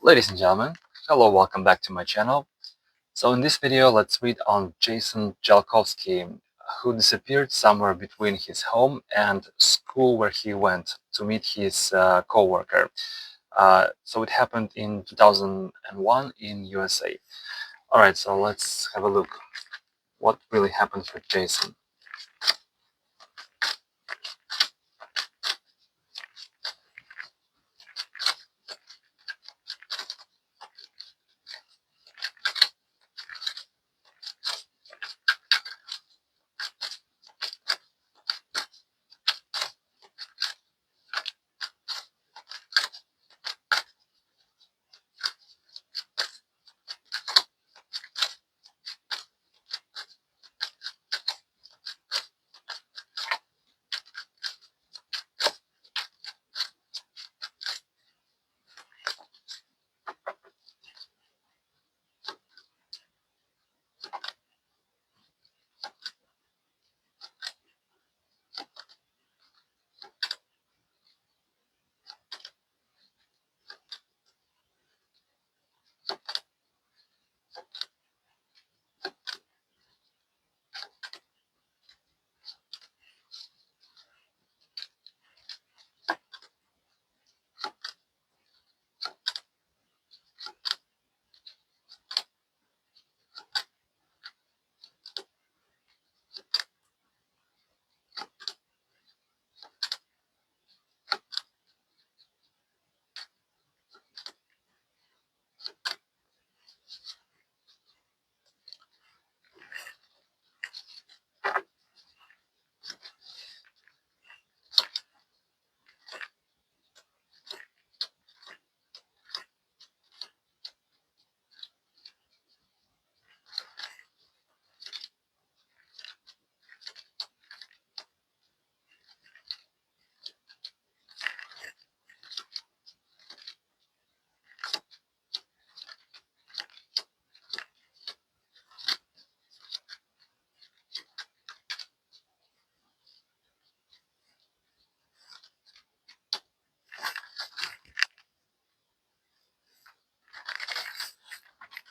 Ladies and gentlemen, hello, welcome back to my channel. So in this video, let's read on Jason Jolkowski, who disappeared somewhere between his home and school where he went to meet his co-worker. So it happened in 2001 in USA. Alright, so let's have a look. What really happened with Jason?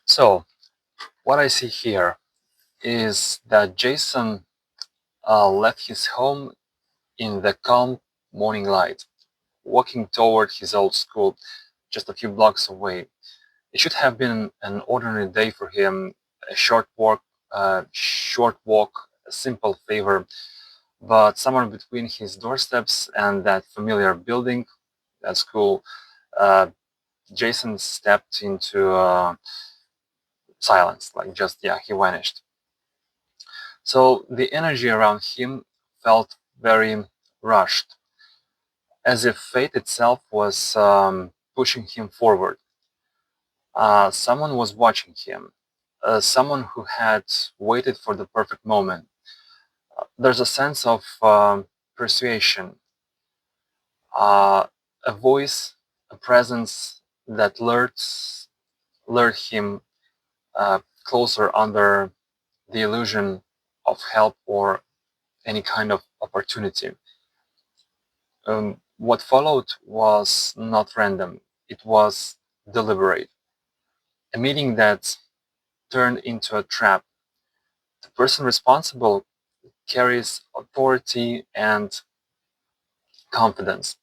So what I see here is that Jason left his home in the calm morning light, walking toward his old school just a few blocks away. It should have been an ordinary day for him, a short walk, a simple favor. But somewhere between his doorsteps and that familiar building, that school, uh, Jason stepped into silence. Like just, yeah, he vanished. So the energy around him felt very rushed, as if fate itself was pushing him forward. Someone was watching him, someone who had waited for the perfect moment. There's a sense of persuasion, uh, a voice, a presence that lured him closer under the illusion of help or any kind of opportunity. What followed was not random, it was deliberate. A meeting that turned into a trap. The person responsible carries authority and confidence.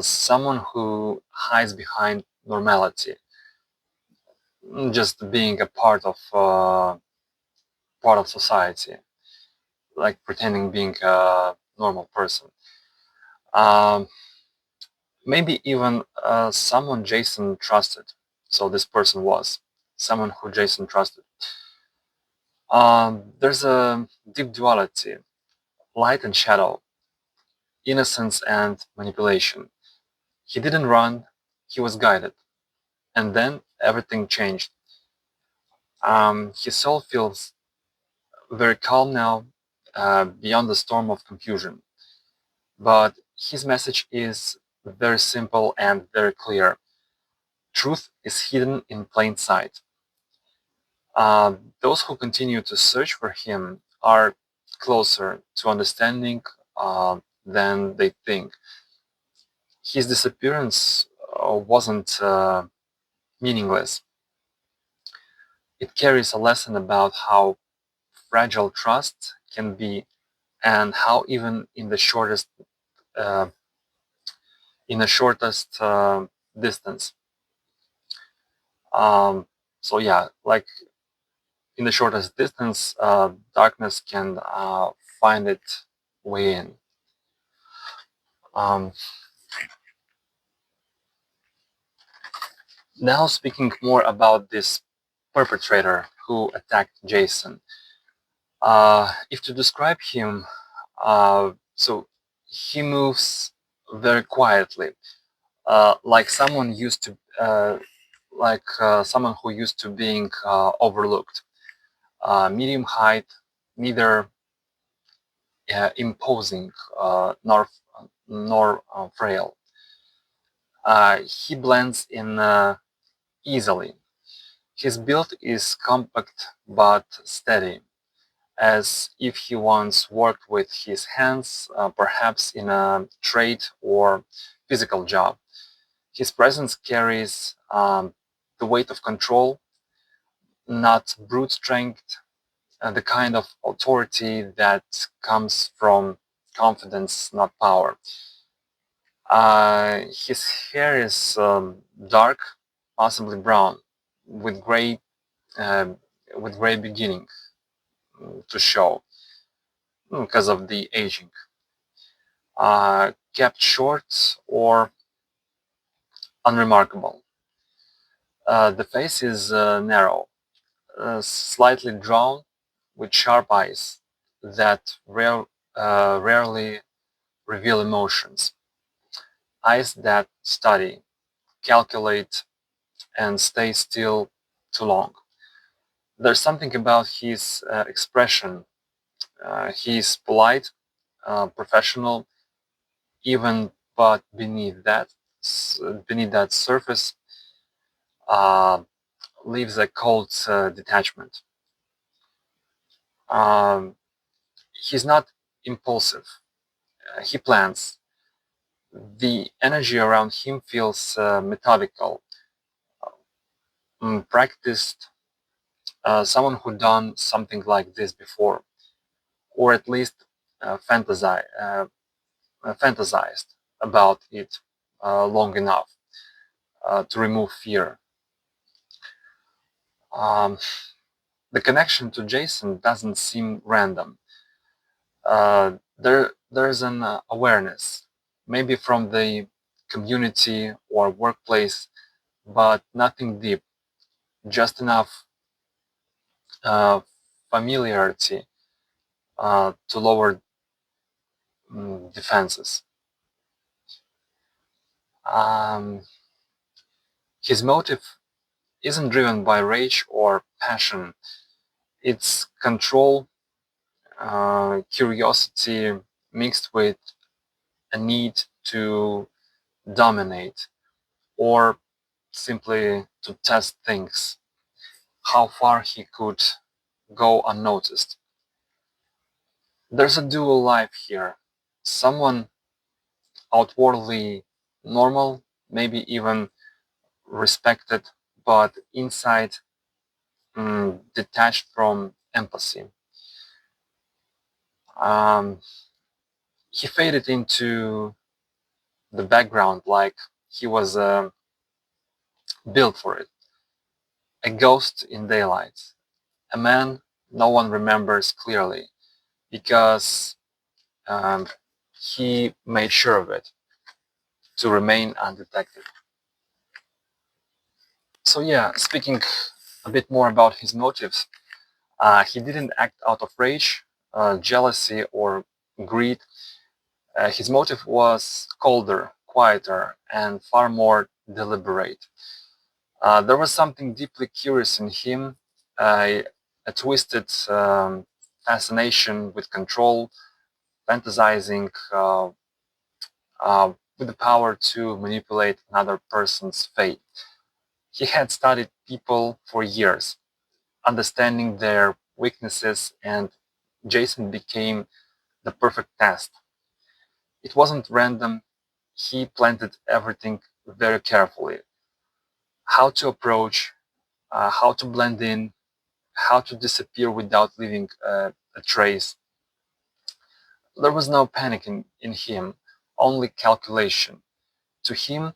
Someone who hides behind normality, just being a part of society, like pretending being a normal person. Um, Maybe even someone Jason trusted. So this person was someone who Jason trusted. There's a deep duality, light and shadow, innocence and manipulation. He didn't run, he was guided. And then everything changed. His soul feels very calm now, beyond the storm of confusion. But his message is very simple and very clear. Truth is hidden in plain sight. Those who continue to search for him are closer to understanding than they think. His disappearance wasn't meaningless. It carries a lesson about how fragile trust can be, and how even uh, in the shortest distance. Um, so yeah, like in the shortest distance, darkness can find its way in. Um, Now speaking more about this perpetrator who attacked Jason. If to describe him, so he moves very quietly, like someone who used to being overlooked. Medium height, neither imposing nor frail. He blends in easily. His build is compact but steady, as if he once worked with his hands, perhaps in a trade or physical job. His presence carries the weight of control, not brute strength, the kind of authority that comes from confidence, not power. His hair is dark, possibly brown, with gray, uh, with gray beginning to show because of the aging. Kept short or unremarkable. The face is narrow, slightly drawn, with sharp eyes that rarely reveal emotions. Eyes that study, calculate, and stay still too long. There's something about his expression. He's polite, professional, even, but beneath that surface, uh, leaves a cold detachment. Um, he's not impulsive. He plans. The energy around him feels methodical, practiced, someone who done something like this before, or at least fantasized about it long enough to remove fear. Um, the connection to Jason doesn't seem random. There's an awareness, maybe from the community or workplace, but nothing deep, just enough uh, familiarity to lower defenses. Um, his motive isn't driven by rage or passion, it's control, curiosity mixed with a need to dominate or simply to test things, how far he could go unnoticed. There's a dual life here. Someone outwardly normal, maybe even respected, but inside detached from empathy. Um, he faded into the background like he was built for it. A ghost in daylight. A man no one remembers clearly because um, he made sure of it to remain undetected. So yeah, speaking a bit more about his motives, he didn't act out of rage, jealousy, or greed. His motive was colder, quieter, and far more deliberate. There was something deeply curious in him, a twisted fascination with control, fantasizing with the power to manipulate another person's fate. He had studied people for years, understanding their weaknesses, and Jason became the perfect test. It wasn't random, he planted everything very carefully how to approach, how to blend in, how to disappear without leaving a trace. There was no panic in him, only calculation. To him,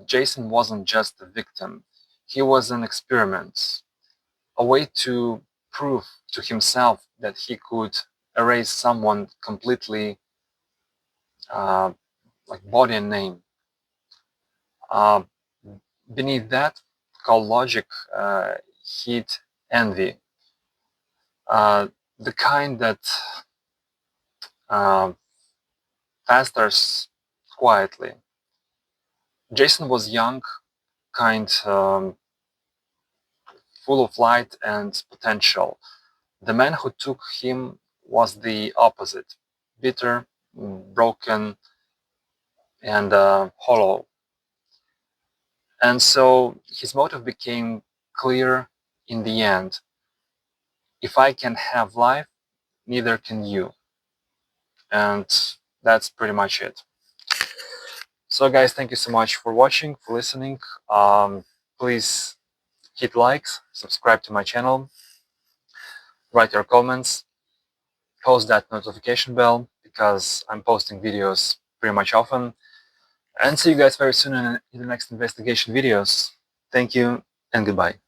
Jason wasn't just a victim, he was an experiment, a way to prove to himself that he could erase someone completely, uh, like body and name. Uh, Beneath that, called logic, hid envy, uh, the kind that uh, festers quietly. Jason was young, kind, full of light and potential. The man who took him was the opposite, bitter, broken, and hollow. And so his motive became clear in the end. If I can have life, neither can you. And that's pretty much it. So guys, thank you so much for watching, for listening. Please hit likes, subscribe to my channel, write your comments, post that notification bell because I'm posting videos pretty much often. And see you guys very soon in the next investigation videos. Thank you and goodbye.